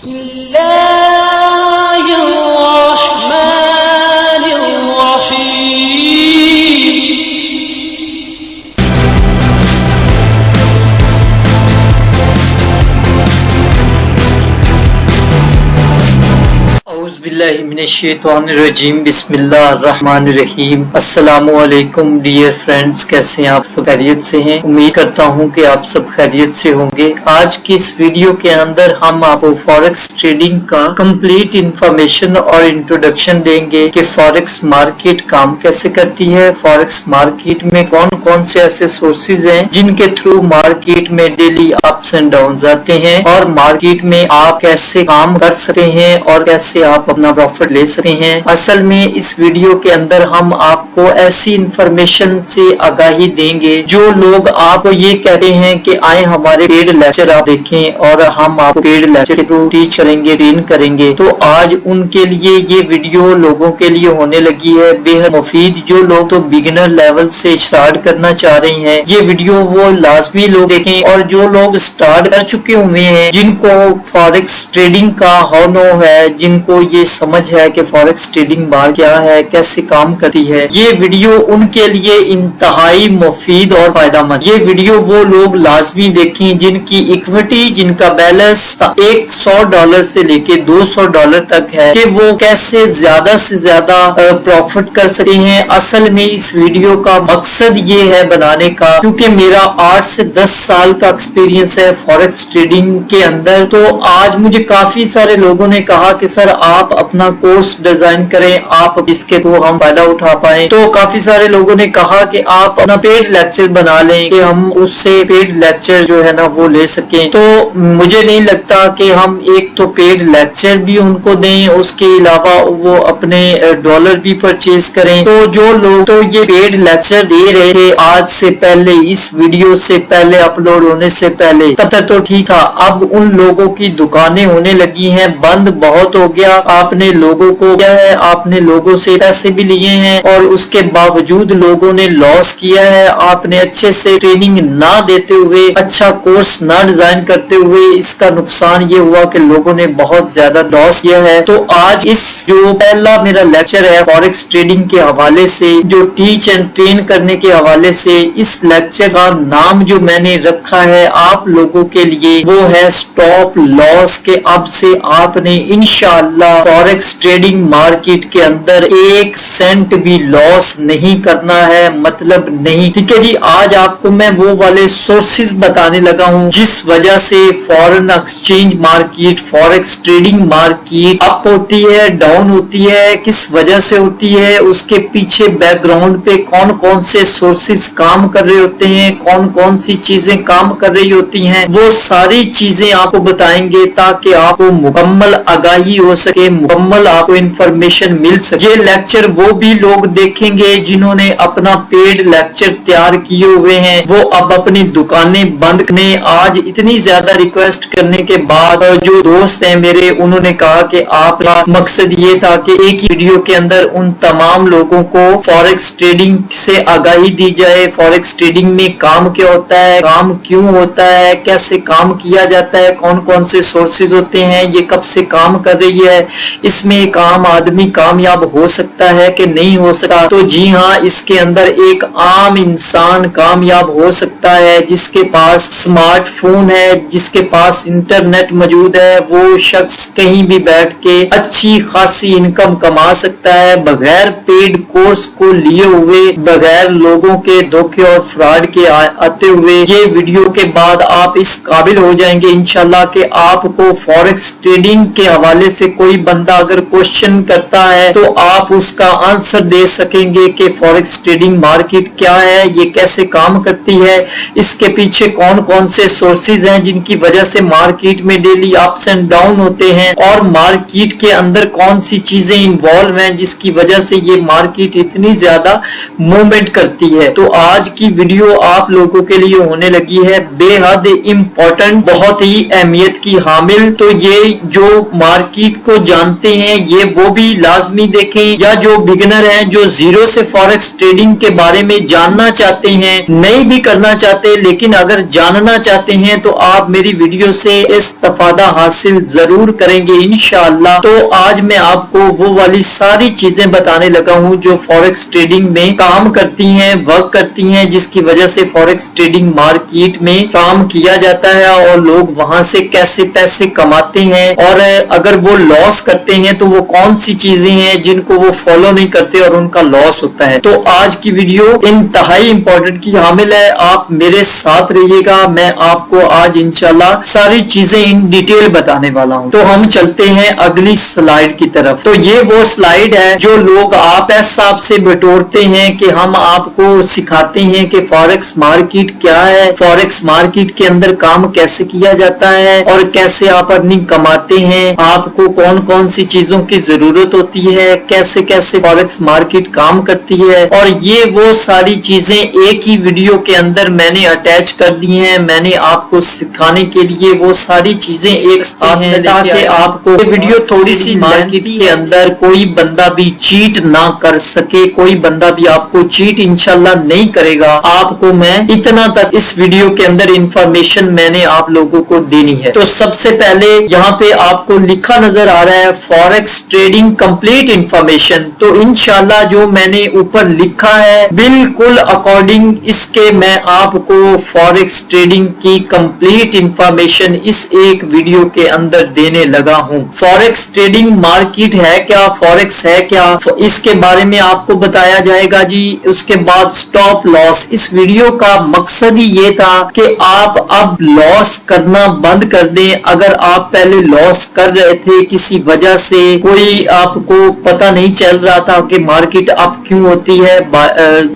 بسم الله الرحمن الرحيم اعوذ باللہ من الشیطان الرجیم بسم اللہ الرحمن الرحیم السلام علیکم ڈیئر فرینڈز، کیسے ہیں آپ؟ سب خیریت سے ہیں؟ امید کرتا ہوں کہ آپ سب خیریت سے ہوں گے۔ آج کی اس ویڈیو کے اندر ہم آپ کو فوریکس ٹریڈنگ کا کمپلیٹ انفارمیشن اور انٹروڈکشن دیں گے کہ فوریکس مارکیٹ کام کیسے کرتی ہے، فوریکس مارکیٹ میں کون کون سے ایسے سورسز ہیں جن کے تھرو مارکیٹ میں ڈیلی اپس اینڈ ڈاؤنز آتے ہیں، اور مارکیٹ میں آپ کیسے کام کر سکتے ہیں اور کیسے آپ اپنا پروفٹ لے سکتے ہیں۔ اصل میں اس ویڈیو کے اندر ہم آپ کو ایسی انفارمیشن سے آگاہی دیں گے جو لوگ آپ کو یہ کہتے ہیں کہ آئے ہمارے پیڈ لیکچر آپ دیکھیں اور ہم آپ کو پیڈ لیکچر کو ٹیچ کریں گے، ٹرین کریں گے، تو آج ان کے لیے یہ ویڈیو لوگوں کے لیے ہونے لگی ہے بے حد مفید۔ جو لوگ تو بگنر لیول سے سٹارٹ کرنا چاہ رہے ہیں یہ ویڈیو وہ لازمی لوگ دیکھیں، اور جو لوگ سٹارٹ کر چکے ہوئے ہیں، جن کو فوریکس ٹریڈنگ کا ہونو ہے، جن کو یہ سمجھ ہے کہ فوریکس ٹریڈنگ بار کیا ہے، کیسے کام کرتی ہے، یہ ویڈیو ان کے لیے انتہائی مفید اور فائدہ مند۔ یہ ویڈیو وہ لوگ لازمی دیکھیں جن کی ایکوٹی، جن کا بیلنس $100 سے لے کے $200 تک ہے، کہ وہ کیسے زیادہ سے زیادہ پروفٹ کر سکتے ہیں۔ اصل میں اس ویڈیو کا مقصد یہ ہے بنانے کا، کیونکہ میرا 8 سے 10 سال کا ایکسپیرینس ہے فوریکس ٹریڈنگ کے اندر، تو آج مجھے کافی سارے لوگوں نے کہا کہ سر آپ اپنا کورس ڈیزائن کریں، آپ اس کے تو ہم فائدہ اٹھا پائیں۔ تو کافی سارے لوگوں نے کہا کہ آپ اپنا پیڈ لیکچر بنا لیں کہ ہم اس سے پیڈ لیکچر جو ہے نا وہ لے سکیں۔ تو مجھے نہیں لگتا کہ ہم ایک تو پیڈ لیکچر بھی ان کو دیں، اس کے علاوہ وہ اپنے ڈالر بھی پرچیز کریں۔ تو جو لوگ تو یہ پیڈ لیکچر دے رہے تھے آج سے پہلے، اس ویڈیو سے پہلے، اپلوڈ ہونے سے پہلے، تب تک تو ٹھیک تھا۔ اب ان لوگوں کی دکانیں ہونے لگی ہیں بند، بہت ہو گیا۔ آپ نے لوگوں کو کیا ہے، آپ نے لوگوں سے پیسے بھی لیے ہیں اور اس کے باوجود لوگوں نے لاس کیا ہے۔ آپ نے اچھے سے ٹریننگ نہ دیتے ہوئے، اچھا کورس نہ ڈیزائن کرتے ہوئے، اس کا نقصان یہ ہوا کہ لوگوں نے بہت زیادہ لاس کیا ہے۔ تو آج اس جو پہلا میرا لیکچر ہے فوریکس ٹریڈنگ کے حوالے سے، جو ٹیچ اینڈ ٹرین کرنے کے حوالے سے، اس لیکچر کا نام جو میں نے رکھا ہے آپ لوگوں کے لیے وہ ہے سٹاپ لاس، کہ اب سے آپ نے انشاءاللہ فوریکس ٹریڈنگ مارکیٹ کے اندر 1 سینٹ بھی لاس نہیں کرنا ہے، مطلب نہیں۔ ٹھیک ہے جی، آج آپ کو میں وہ والے سورسز بتانے لگا ہوں جس وجہ سے foreign exchange market, forex trading market up ہوتی ہے، ڈاؤن ہوتی ہے، کس وجہ سے ہوتی ہے، اس کے پیچھے بیک گراؤنڈ پہ کون کون سے سورسز کام کر رہے ہوتے ہیں، کون کون سی چیزیں کام کر رہی ہوتی ہیں، وہ ساری چیزیں آپ کو بتائیں گے تاکہ آپ کو مکمل آگاہی ہو سکے، مکمل آپ کو انفارمیشن مل سکے۔ یہ لیکچر وہ بھی لوگ دیکھیں گے جنہوں نے اپنا پیڈ لیکچر تیار کیے ہوئے ہیں، وہ اب اپنی دکانیں بند کرنے، آج اتنی زیادہ ریکویسٹ کرنے کے بعد جو دوست ہیں میرے، انہوں نے کہا کہ آپ کا مقصد یہ تھا کہ ایک ہی ویڈیو کے اندر ان تمام لوگوں کو فوریکس ٹریڈنگ سے آگاہی دی جائے، فوریکس ٹریڈنگ میں کام کیا ہوتا ہے، کام کیوں ہوتا ہے، کیسے کام کیا جاتا ہے، کون کون سے سورسز ہوتے ہیں، یہ کب سے کام کر رہی ہے، اس میں ایک عام آدمی کامیاب ہو سکتا ہے کہ نہیں ہو سکتا۔ تو جی ہاں، اس کے اندر ایک عام انسان کامیاب ہو سکتا ہے جس کے پاس سمارٹ فون ہے، جس کے پاس انٹرنیٹ موجود ہے، وہ شخص کہیں بھی بیٹھ کے اچھی خاصی انکم کما سکتا ہے بغیر پیڈ کورس کو لیے ہوئے، بغیر لوگوں کے دھوکے اور فراڈ کے آتے ہوئے۔ یہ ویڈیو کے بعد آپ اس قابل ہو جائیں گے انشاءاللہ کہ آپ کو فوریکس ٹریڈنگ کے حوالے سے کوئی بندہ اگر کوشچن کرتا ہے تو آپ اس کا آنسر دے سکیں گے کہ فوریکس ٹریڈنگ مارکیٹ کیا ہے، یہ کیسے کام کرتی ہے، اس کے پیچھے کون کون سے سورسز ہیں جن کی وجہ سے مارکیٹ میں ڈیلی اپس اینڈ ڈاؤن ہوتے ہیں، اور مارکیٹ کے اندر کون سی چیزیں انوالو ہیں جس کی وجہ سے یہ مارکیٹ اتنی زیادہ موومنٹ کرتی ہے۔ تو آج کی ویڈیو آپ لوگوں کے لیے ہونے لگی ہے بے حد امپورٹنٹ، بہت ہی اہمیت کی حامل۔ تو یہ جو مارکیٹ کو جان जानते हैं ये वो भी लाजमी देखें, या जो बिगिनर हैं जो जीरो से फॉरेक्स ट्रेडिंग के बारे में जानना चाहते हैं, नहीं भी करना चाहते लेकिन अगर जानना चाहते हैं तो आप मेरी वीडियो से इस्तिफादा हासिल जरूर करेंगे इंशाअल्लाह। तो आज मैं आपको वो वाली सारी चीजें बताने लगा हूँ जो फॉरेक्स ट्रेडिंग में काम करती हैं, वर्क करती हैं, जिसकी वजह से फॉरेक्स ट्रेडिंग मार्केट में काम किया जाता है और लोग वहां से कैसे पैसे कमाते हैं, और अगर वो लॉस करते हैं तो वो कौन सी चीजें हैं जिनको वो फॉलो नहीं करते और उनका लॉस होता है। तो आज की वीडियो इंतहाई इंपॉर्टेंट की हामिल है, आप मेरे साथ रहिएगा। मैं आपको आज इंशाल्लाह सारी चीजें इन डिटेल बताने वाला हूँ। तो हम चलते हैं अगली स्लाइड की तरफ। तो ये वो स्लाइड है जो लोग आप हिसाब से बटोरते हैं कि हम आपको सिखाते हैं कि फॉरेक्स मार्केट क्या है, फॉरेक्स मार्केट के अंदर काम कैसे किया जाता है और कैसे आप अर्निंग कमाते हैं, आपको कौन कौन सी चीजों की जरूरत होती है, कैसे कैसे फॉरेक्स मार्केट काम करती है, और ये वो सारी चीजें एक ही वीडियो के अंदर मैंने अटैच कर दी हैं। मैंने आपको सिखाने के लिए वो सारी चीजें एक साथ हैं ताकि आपको वीडियो थोड़ी सी मार्केट के अंदर कोई बंदा भी चीट ना कर सके, कोई बंदा भी आपको चीट इंशाल्लाह नहीं करेगा। आपको मैं इतना तक इस वीडियो के अंदर इंफॉर्मेशन मैंने आप लोगों को देनी है। तो सबसे पहले यहाँ पे आपको लिखा नजर आ रहा है फॉरेक्स ट्रेडिंग कंप्लीट इंफॉर्मेशन। तो इंशाल्लाह जो मैंने ऊपर लिखा है बिल्कुल अकॉर्डिंग इसके मैं आपको फॉरेक्स ट्रेडिंग की कंप्लीट इंफॉर्मेशन इस एक वीडियो के अंदर देने लगा हूँ। फॉरेक्स ट्रेडिंग मार्केट है क्या, फॉरेक्स है क्या, इसके बारे में आपको बताया जाएगा जी। उसके बाद स्टॉप लॉस, इस वीडियो का मकसद ही ये था कि आप अब लॉस करना बंद कर दें। अगर आप पहले लॉस कर रहे थे किसी वजह से, कोई आपको पता नहीं चल रहा था कि मार्केट अप क्यों होती है,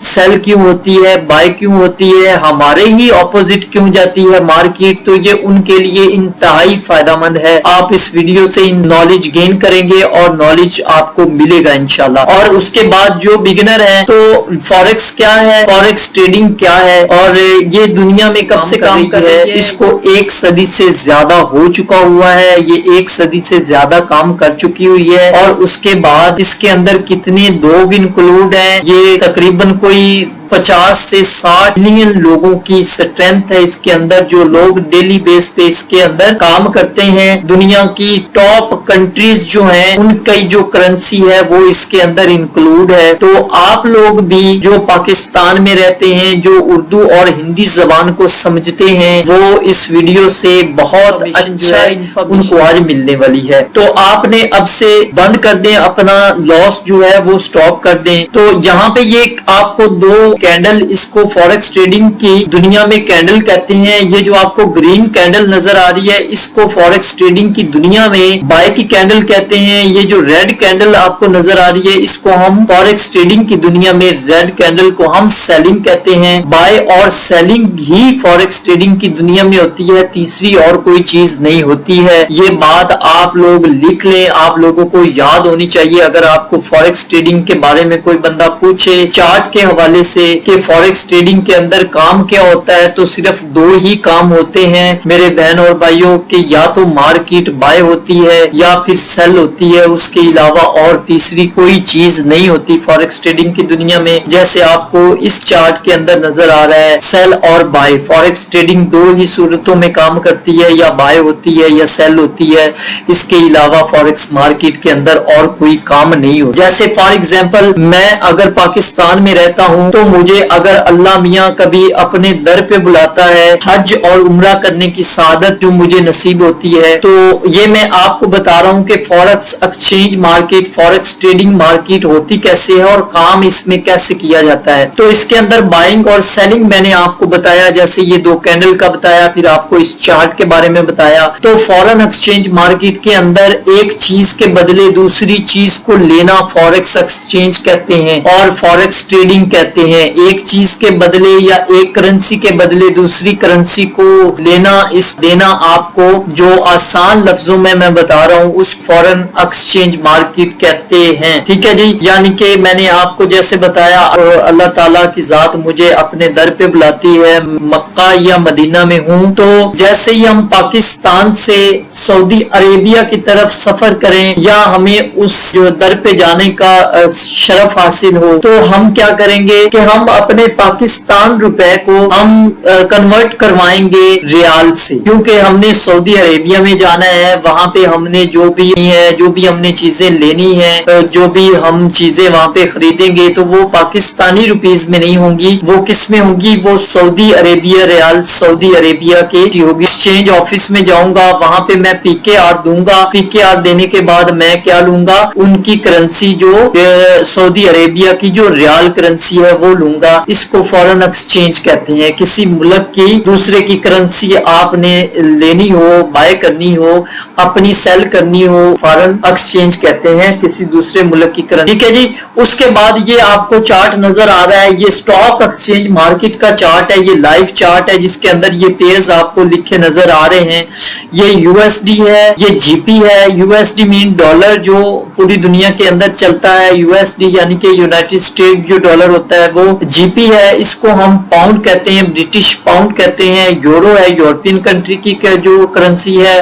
सेल क्यों होती है, बाय क्यों होती है, हमारे ही ऑपोजिट क्यों जाती है मार्केट, तो ये उनके लिए इंतहाई फायदेमंद है। आप इस वीडियो से नॉलेज गेन करेंगे और नॉलेज आपको मिलेगा इंशाल्लाह। और उसके बाद जो बिगिनर है तो फॉरेक्स क्या है, फॉरेक्स ट्रेडिंग क्या है, और ये दुनिया में कब से काम कर रही है, इसको 1 सदी से ज्यादा हो चुका हुआ है, ये 1 सदी से ज्यादा काम कर चुकी हुई है। और उसके बाद इसके अंदर कितने लोग इंक्लूड हैं, ये तकरीबन कोई 50 से 60 मिलियन लोगों की स्ट्रेंथ है इसके अंदर, जो लोग डेली बेस पे इसके अंदर काम करते हैं। दुनिया की टॉप कंट्रीज जो हैं उनकी जो करेंसी है वो इसके अंदर इंक्लूड है। तो आप लोग भी जो पाकिस्तान में रहते हैं, जो उर्दू और हिंदी जबान को समझते हैं, वो इस वीडियो से बहुत अच्छा उनको आज मिलने वाली है। तो आपने अब से बंद कर दें, अपना लॉस जो है वो स्टॉप कर दें। तो यहाँ पे ये आपको 2 कैंडल, इसको फॉरेक्स ट्रेडिंग की दुनिया में कैंडल कहते हैं। ये जो आपको ग्रीन कैंडल नजर आ रही है इसको फॉरेक्स ट्रेडिंग की दुनिया में बाय की कैंडल कहते हैं। ये जो रेड कैंडल आपको नजर आ रही है इसको हम फॉरेक्स ट्रेडिंग की दुनिया में रेड कैंडल को हम सेलिंग कहते हैं। बाय और सेलिंग ही फॉरेक्स ट्रेडिंग की दुनिया में होती है, तीसरी और कोई चीज नहीं होती है। ये बात आप लोग लिख लें, आप लोगों को याद होनी चाहिए। अगर आपको फॉरेक्स ट्रेडिंग के बारे में कोई बंदा पूछे चार्ट के हवाले से कि फॉरेक्स ट्रेडिंग के अंदर काम क्या होता है, तो सिर्फ 2 ही काम होते हैं मेरे बहन और भाइयों के, या तो मार्केट बाय होती है या फिर सेल होती है, उसके अलावा और तीसरी कोई चीज नहीं होती फॉरेक्स ट्रेडिंग की दुनिया में। जैसे आपको इस चार्ट के अंदर नजर आ रहा है सेल और बाय, फॉरेक्स ट्रेडिंग 2 ही सूरतों में काम करती है, या बाय होती है या सेल होती है। इसके अलावा फॉरेक्स मार्केट के अंदर और कोई काम नहीं हो। जैसे फॉर एग्जांपल मैं अगर पाकिस्तान में रहता हूं तो मुझे अगर अल्लाह मियाँ कभी अपने दर पे बुलाता है, हज और उम्रा करने की सादत जो मुझे नसीब होती है, तो ये मैं आपको बता रहा हूँ कि forex exchange market, forex trading market होती कैसे है और काम इसमें कैसे किया जाता है। तो इसके अंदर बाइंग और सेलिंग मैंने आपको बताया, जैसे ये 2 कैंडल का बताया, फिर आपको इस चार्ट के बारे में बताया। तो फॉरेन एक्सचेंज मार्केट के अंदर एक चीज के बदले दूसरी चीज को लेना फॉरेक्स एक्सचेंज कहते हैं और फॉरेक्स ट्रेडिंग कहते हैं। एक चीज के बदले या एक करेंसी के बदले दूसरी करेंसी को लेना, इस देना आपको जो आसान लफ्जों में मैं बता रहा हूँ उस फॉरेन एक्सचेंज मार्केट कहते हैं। ठीक है जी, यानी कि मैंने आपको जैसे बताया अल्लाह ताला की जात मुझे अपने दर पे बुलाती है, मक्का या मदीना में हूँ, तो जैसे ही हम पाकिस्तान से सऊदी अरेबिया की तरफ सफर करें या हमें उस जो दर पे जाने का शरफ हासिल हो, तो हम क्या करेंगे कि हम अपने पाकिस्तान रुपए को हम कन्वर्ट करवाएंगे रियाल से, क्योंकि हमने सऊदी अरेबिया में जाना है। वहां पे हमने जो भी हमने चीजें लेनी है, जो भी हम चीजें वहां पे खरीदेंगे तो वो पाकिस्तानी रुपीज में नहीं होंगी, वो किस में होंगी, वो सऊदी अरेबिया रियाल सऊदी अरेबिया के होगी। एक्सचेंज ऑफिस में जाऊंगा, वहां पे मैं PKR दूंगा, PKR देने के बाद मैं क्या लूंगा, उनकी करेंसी जो सऊदी अरेबिया की जो रियाल करेंसी है वो लूंगा। इसको फॉरेन एक्सचेंज कहते हैं। किसी मुल्क की दूसरे की करेंसी आपने लेनी हो, बाय करनी हो, अपनी सेल करनी हो, फॉरेन एक्सचेंज कहते हैं किसी दूसरे मुल्क की करेंसी। ठीक है जी, उसके बाद ये आपको चार्ट नजर आ रहा है, ये स्टॉक एक्सचेंज मार्केट का चार्ट है, ये लाइव चार्ट है जिसके अंदर ये पेयर्स आपको लिखे नजर आ रहे हैं। ये USD है, ये GP है। USD मीन डॉलर जो पूरी दुनिया के अंदर चलता है, USD यानी कि यूनाइटेड स्टेट जो डॉलर होता है वो GP है। इसको हम पाउंड कहते हैं, ब्रिटिश पाउंड कहते हैं। यूरो है, यूरोपियन कंट्री की जो करेंसी है।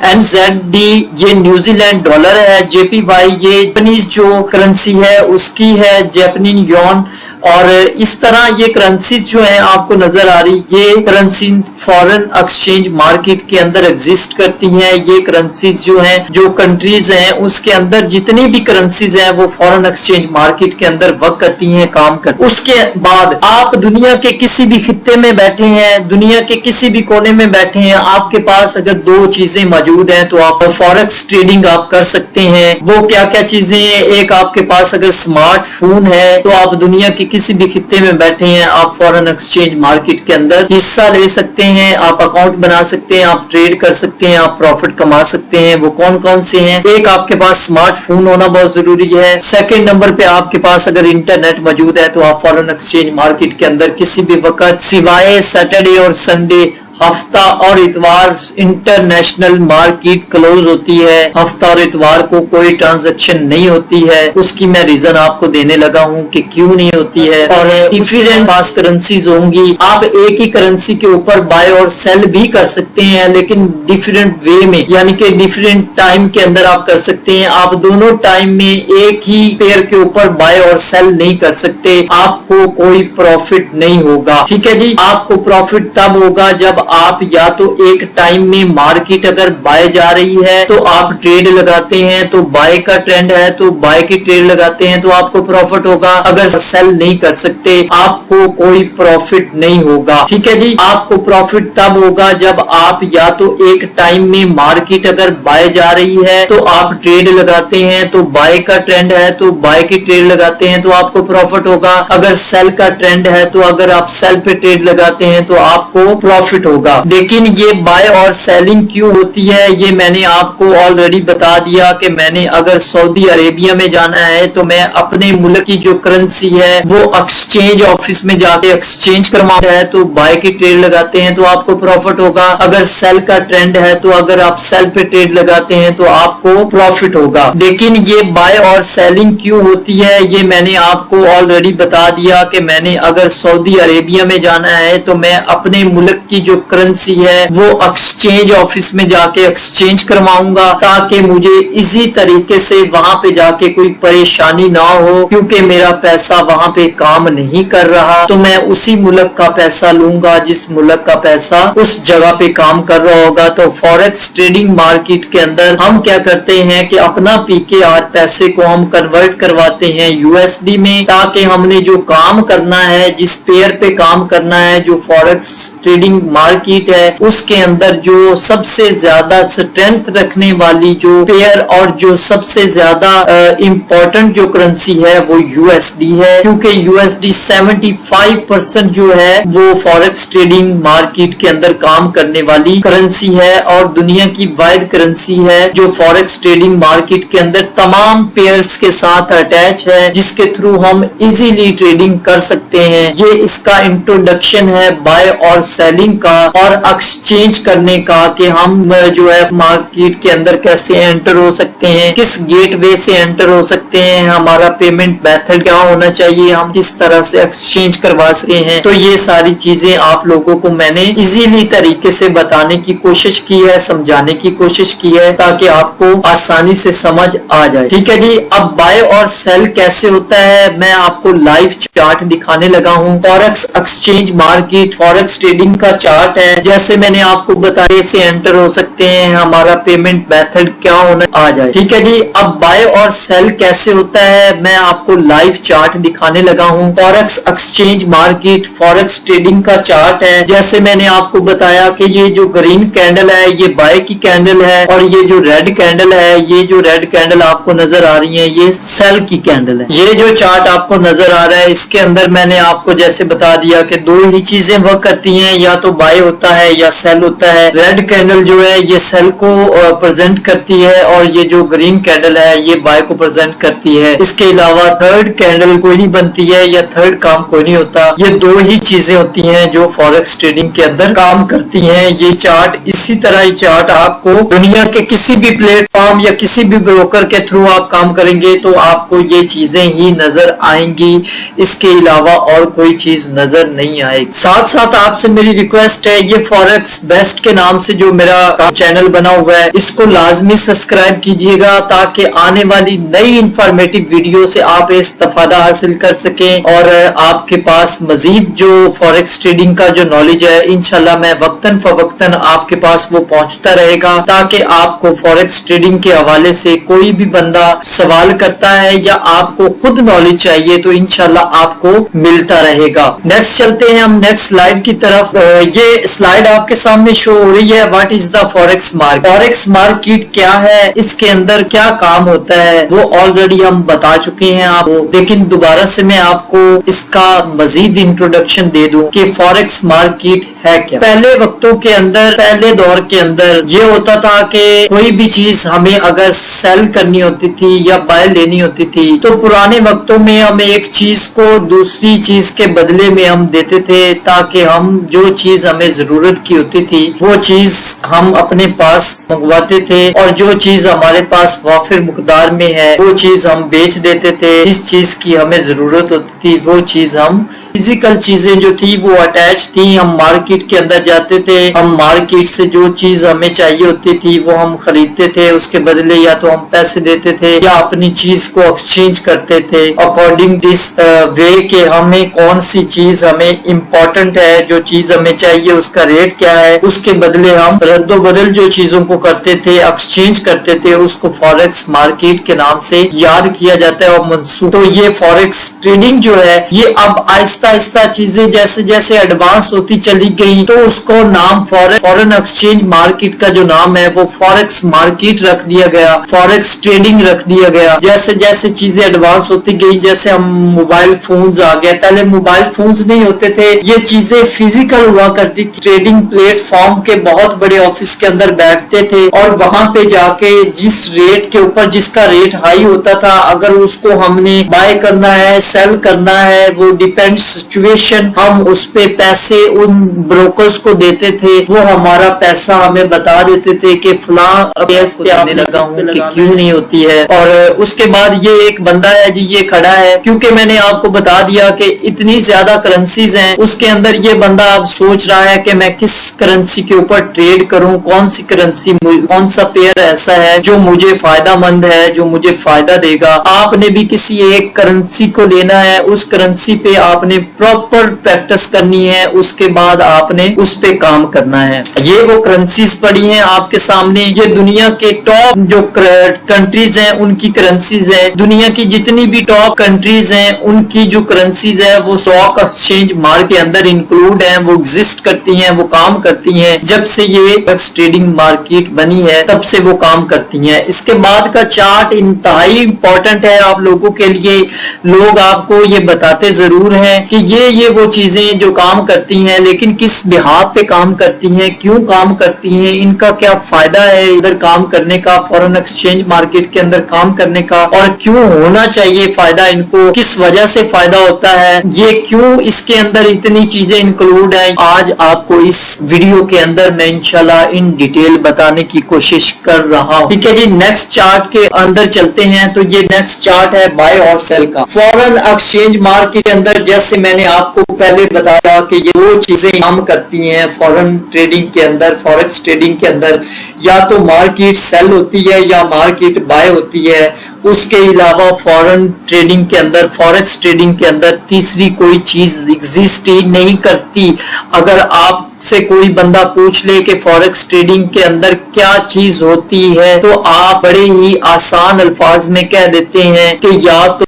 NZD ये न्यूजीलैंड डॉलर है। JPY ये जापानीज जो करेंसी है उसकी है, जापानीज योन। और इस तरह ये करेंसीज जो है आपको नजर आ रही, ये करेंसी फॉरेन एक्सचेंज मार्केट के अंदर एग्जिस्ट करती हैं। ये करेंसीज जो हैं, जो कंट्रीज हैं उसके अंदर जितनी भी करेंसीज हैं वो फॉरेन एक्सचेंज मार्केट के अंदर वर्क करती हैं, काम करती हैं। उसके बाद आप दुनिया के किसी भी खित्ते में बैठे हैं, दुनिया के किसी भी कोने में बैठे हैं, आपके पास अगर दो चीजें मौजूद हैं तो आप फॉरेक्स ट्रेडिंग आप कर सकते हैं। वो क्या क्या चीजें हैं, एक आपके पास अगर स्मार्टफोन है तो आप दुनिया के किसी भी खित्ते में बैठे हैं, आप फॉरेन एक्सचेंज मार्केट के अंदर हिस्सा ले सकते हैं, आप अकाउंट बना सकते हैं, आप ट्रेड कर सकते हैं, आप प्रॉफिट कमा सकते हैं। वो कौन कौन से हैं? एक आपके पास स्मार्टफोन होना बहुत जरूरी है। सेकंड नंबर पे आपके पास अगर इंटरनेट मौजूद है तो आप फॉरेन एक्सचेंज मार्केट के अंदर किसी भी वक्त सिवाय सैटरडे और संडे, हफ्ता और इतवार इंटरनेशनल मार्केट क्लोज होती है। हफ्ता और इतवार को कोई ट्रांजैक्शन नहीं होती है। उसकी मैं रीजन आपको देने लगा हूं कि क्यों नहीं होती है। और डिफरेंट पास करेंसीज होंगी, आप एक ही करेंसी के ऊपर बाय और सेल भी कर सकते हैं, लेकिन डिफरेंट वे में, यानी कि डिफरेंट टाइम के अंदर आप कर सकते हैं। आप दोनों टाइम में एक ही पेयर के ऊपर बाय और सेल नहीं कर सकते, आपको कोई प्रॉफिट नहीं होगा। ठीक है जी, आपको प्रॉफिट तब होगा जब आप या तो एक टाइम में मार्केट अगर बाय जा रही है तो आप ट्रेड लगाते हैं, तो बाय का ट्रेंड है तो बाय की ट्रेड लगाते हैं तो आपको प्रॉफिट होगा। अगर सेल नहीं कर सकते आपको कोई प्रॉफिट नहीं होगा। ठीक है जी, आपको प्रॉफिट तब होगा जब आप या तो एक टाइम में मार्केट अगर बाय जा रही है तो आप ट्रेड लगाते हैं, तो बाय का ट्रेंड है तो बाय की ट्रेड लगाते हैं तो आपको प्रॉफिट होगा। अगर सेल का ट्रेंड है तो अगर आप सेल पे ट्रेड लगाते हैं तो आपको प्रॉफिट होगा। लेकिन ये बाय और सेलिंग क्यों होती है ये मैंने आपको ऑलरेडी बता दिया कि मैंने अगर सऊदी अरेबिया में जाना है तो मैं अपने मुल्क की जो करेंसी है वो एक्सचेंज ऑफिस में जाके एक्सचेंज करवाना है, तो बाय की ट्रेड लगाते हैं तो आपको प्रॉफिट होगा। अगर सेल का ट्रेंड है तो अगर आप सेल पे ट्रेड लगाते हैं तो आपको प्रॉफिट होगा। लेकिन ये बाय और सेलिंग क्यों होती है ये मैंने आपको ऑलरेडी बता दिया कि मैंने अगर सऊदी अरेबिया में जाना है तो मैं अपने मुल्क की जो करेंसी है वो एक्सचेंज ऑफिस में जाके एक्सचेंज करवाऊंगा, ताकि मुझे इजी तरीके से वहां पे जाके कोई परेशानी ना हो, क्योंकि मेरा पैसा वहां पे काम नहीं कर रहा तो मैं उसी मुल्क का पैसा लूंगा जिस मुल्क का पैसा उस जगह पे काम कर रहा होगा। तो फॉरेक्स ट्रेडिंग मार्केट के अंदर हम क्या करते हैं कि अपना PKR पैसे को हम कन्वर्ट करवाते हैं USD में, ताकि हमने जो काम करना है, जिस पेयर पे काम करना है, जो फॉरेक्स ट्रेडिंग मार्केट मार्केट है उसके अंदर जो सबसे ज्यादा स्ट्रेंथ रखने वाली जो पेयर और जो सबसे ज्यादा इम्पोर्टेंट जो करेंसी है वो यूएसडी है, क्योंकि यूएसडी 75% जो है वो फॉरेक्स ट्रेडिंग मार्केट के अंदर काम करने वाली करेंसी है और दुनिया की वाहिद करेंसी है जो फॉरेक्स ट्रेडिंग मार्केट के अंदर तमाम पेयर्स के साथ अटैच है, जिसके थ्रू हम इजीली ट्रेडिंग कर सकते हैं। ये इसका इंट्रोडक्शन है बाय और सेलिंग का और एक्सचेंज करने का कि हम जो है मार्केट के अंदर कैसे एंटर हो सकते हैं, किस गेटवे से एंटर हो सकते हैं, हमारा पेमेंट मेथड क्या होना चाहिए, हम किस तरह से एक्सचेंज करवा सकते हैं। तो ये सारी चीजें आप लोगों को मैंने इजीली तरीके से बताने की कोशिश की है, समझाने की कोशिश की है ताकि आपको आसानी से समझ आ जाए। ठीक है जी। अब बाय और सेल कैसे होता है मैं आपको लाइव चार्ट दिखाने लगा हूँ। Forex exchange market forex trading का चार्ट है, जैसे मैंने आपको बताया से एंटर हो सकते हैं, हमारा पेमेंट मेथड क्या होना आ जाए। ठीक है जी। अब बाय और सेल कैसे होता है मैं आपको लाइव चार्ट दिखाने लगा हूँ। Forex exchange market forex trading का चार्ट है, जैसे मैंने आपको बताया कि ये जो ग्रीन कैंडल है ये बाय की कैंडल है और ये जो रेड कैंडल है, ये जो रेड कैंडल आपको नजर आ रही है ये सेल की कैंडल है। ये जो चार्ट आपको नजर आ रहा है इसके अंदर मैंने आपको जैसे बता दिया कि दो ही चीजें वर्क करती हैं, या तो बाय होता है या सेल होता है। रेड कैंडल जो है ये सेल को प्रेजेंट करती है और ये जो ग्रीन कैंडल है ये बाय को प्रेजेंट करती है। इसके अलावा थर्ड कैंडल कोई नहीं बनती है या थर्ड काम कोई नहीं होता। ये दो ही चीजें होती हैं जो फॉरेक्स ट्रेडिंग के अंदर काम करती हैं। ये चार्ट इसी तरह ही चार्ट आपको दुनिया के किसी भी प्लेटफॉर्म या किसी भी ब्रोकर के थ्रू आप काम करेंगे तो आपको ये चीजें ही नजर आएंगी, इसके अलावा और कोई चीज नजर नहीं आएगी। साथ साथ आपसे मेरी रिक्वेस्ट है, ये फॉरेक्स बेस्ट के नाम से जो मेरा चैनल बना हुआ है इसको लाजमी सब्सक्राइब कीजिएगा ताकि आने वाली नई इंफॉर्मेटिव वीडियो से आप इस्तेफादा हासिल कर सकें और आपके पास मजीद जो फॉरेक्स ट्रेडिंग का जो नॉलेज है इंशाल्लाह मैं वक्तन फवक्तन आपके पास वो पहुंचता रहेगा, ताकि आपको फॉरेक्स ट्रेडिंग के हवाले से कोई भी बंदा सवाल करता है या आपको खुद नॉलेज चाहिए तो इंशाल्लाह आपको मिलता रहेगा। नेक्स्ट चलते हैं हम नेक्स्ट स्लाइड की तरफ। ये स्लाइड आपके सामने शो हो रही है। What is the forex market? Forex market क्या है, इसके अंदर क्या काम होता है वो ऑलरेडी हम बता चुके हैं आपको, लेकिन दोबारा से मैं आपको इसका मजीद इंट्रोडक्शन दे दूं कि फॉरेक्स मार्केट है क्या। पहले वक्तों के अंदर, पहले दौर के अंदर ये होता था कि कोई भी चीज हमें अगर सेल करनी होती थी या बाय लेनी होती थी तो पुराने वक्तों में हम एक चीज को दूसरी चीज के बदले में हम देते थे, ताकि हम जो चीज हमें जरूरत की होती थी वो चीज हम अपने पास मंगवाते थे और जो चीज हमारे पास वाफिर मुकदार में है वो चीज हम बेच देते थे। इस चीज की हमें जरूरत होती थी वो चीज हम फिजिकल चीजें जो थी वो अटैच थी, हम मार्केट के अंदर जाते थे, हम मार्केट से जो चीज हमें चाहिए होती थी वो हम खरीदते थे, उसके बदले या तो हम पैसे देते थे या अपनी चीज को एक्सचेंज करते थे अकॉर्डिंग दिस वे के हमें कौन सी चीज हमें इम्पोर्टेंट है, जो चीज हमें चाहिए उसका रेट क्या है, उसके बदले हम रद्दो बदल जो चीजों को करते थे, एक्सचेंज करते थे, उसको फॉरेक्स मार्केट के नाम से याद किया जाता है और मंसूब। तो ये फॉरेक्स ट्रेडिंग जो है ये अब आहिस्ता आहिस्ता चीजें जैसे जैसे एडवांस होती चली गई तो उसको नाम फॉरेन एक्सचेंज मार्केट का जो नाम है वो फॉरेक्स मार्केट रख दिया गया, फॉरेक्स ट्रेडिंग रख दिया गया। जैसे जैसे चीजें एडवांस होती गई, जैसे हम मोबाइल फोन्स आ गए, पहले मोबाइल फोन्स नहीं होते थे, ये चीजें फिजिकल हुआ करती थी। ट्रेडिंग प्लेटफॉर्म के बहुत बड़े ऑफिस के अंदर बैठते थे और वहां पे जाके जिस रेट के ऊपर जिसका रेट हाई होता था अगर उसको हमने बाय करना है सेल करना है वो डिपेंड्स सिचुएशन, हम उस पे पैसे उन ब्रोकर्स को देते थे, वो हमारा पैसा हमें बता देते थे कि फलां पेज पे आने लगा हूँ कि क्यों नहीं होती है। और उसके बाद ये एक बंदा है जी ये खड़ा है, क्योंकि मैंने आपको बता दिया कि इतनी ज्यादा करेंसीज हैं, उसके अंदर ये बंदा अब सोच रहा है कि मैं किस करेंसी के ऊपर ट्रेड करूं, कौन सी करेंसी, कौन सा पेयर ऐसा है जो मुझे फायदा मंद है, जो मुझे फायदा देगा। आपने भी किसी एक करेंसी को लेना है, उस करेंसी पे आपने प्रॉपर प्रैक्टिस करनी है, उसके बाद आपने उस पे काम करना है। ये वो करेंसीज पड़ी हैं आपके सामने, ये दुनिया के टॉप जो कंट्रीज हैं उनकी करेंसीज है। दुनिया की जितनी भी टॉप कंट्रीज हैं उनकी जो करेंसीज है वो स्टॉक एक्सचेंज मार्केट के अंदर इंक्लूड है, वो एग्जिस्ट करती हैं, वो काम करती हैं। जब से ये ट्रेडिंग मार्केट बनी है तब से वो काम करती हैं। इसके बाद का चार्ट इंतहाई इंपॉर्टेंट है आप लोगों के लिए। लोग आपको ये बताते जरूर हैं कि ये वो चीजें जो काम करती हैं, लेकिन किस बिहाफ पे काम करती हैं, क्यों काम करती हैं, इनका क्या फायदा है इधर काम करने का, फॉरेन एक्सचेंज मार्केट के अंदर काम करने का, और क्यों होना चाहिए फायदा इनको, किस वजह से फायदा होता है, ये क्यों इसके अंदर इतनी चीजें इंक्लूड है। आज आपको इस वीडियो के अंदर मैं इंशाल्लाह इन डिटेल बताने की कोशिश कर रहा हूँ। ठीक है जी, नेक्स्ट चार्ट के अंदर चलते हैं। तो ये नेक्स्ट चार्ट है बाय और सेल का। फॉरेन एक्सचेंज मार्केट के अंदर जैसे मैंने आपको पहले बताया कि ये दो चीजें काम करती हैं फॉरेन ट्रेडिंग के अंदर, फॉरेक्स ट्रेडिंग के अंदर, या तो मार्केट सेल होती है या मार्केट बाय होती है। उसके अलावा फॉरेन ट्रेडिंग के अंदर, फॉरेक्स ट्रेडिंग के अंदर तीसरी कोई चीज एग्जिस्ट ही नहीं करती। अगर आप से कोई बंदा पूछ ले कि फॉरेक्स ट्रेडिंग के अंदर क्या चीज होती है तो आप बड़े ही आसान अल्फाज में कह देते हैं कि या तो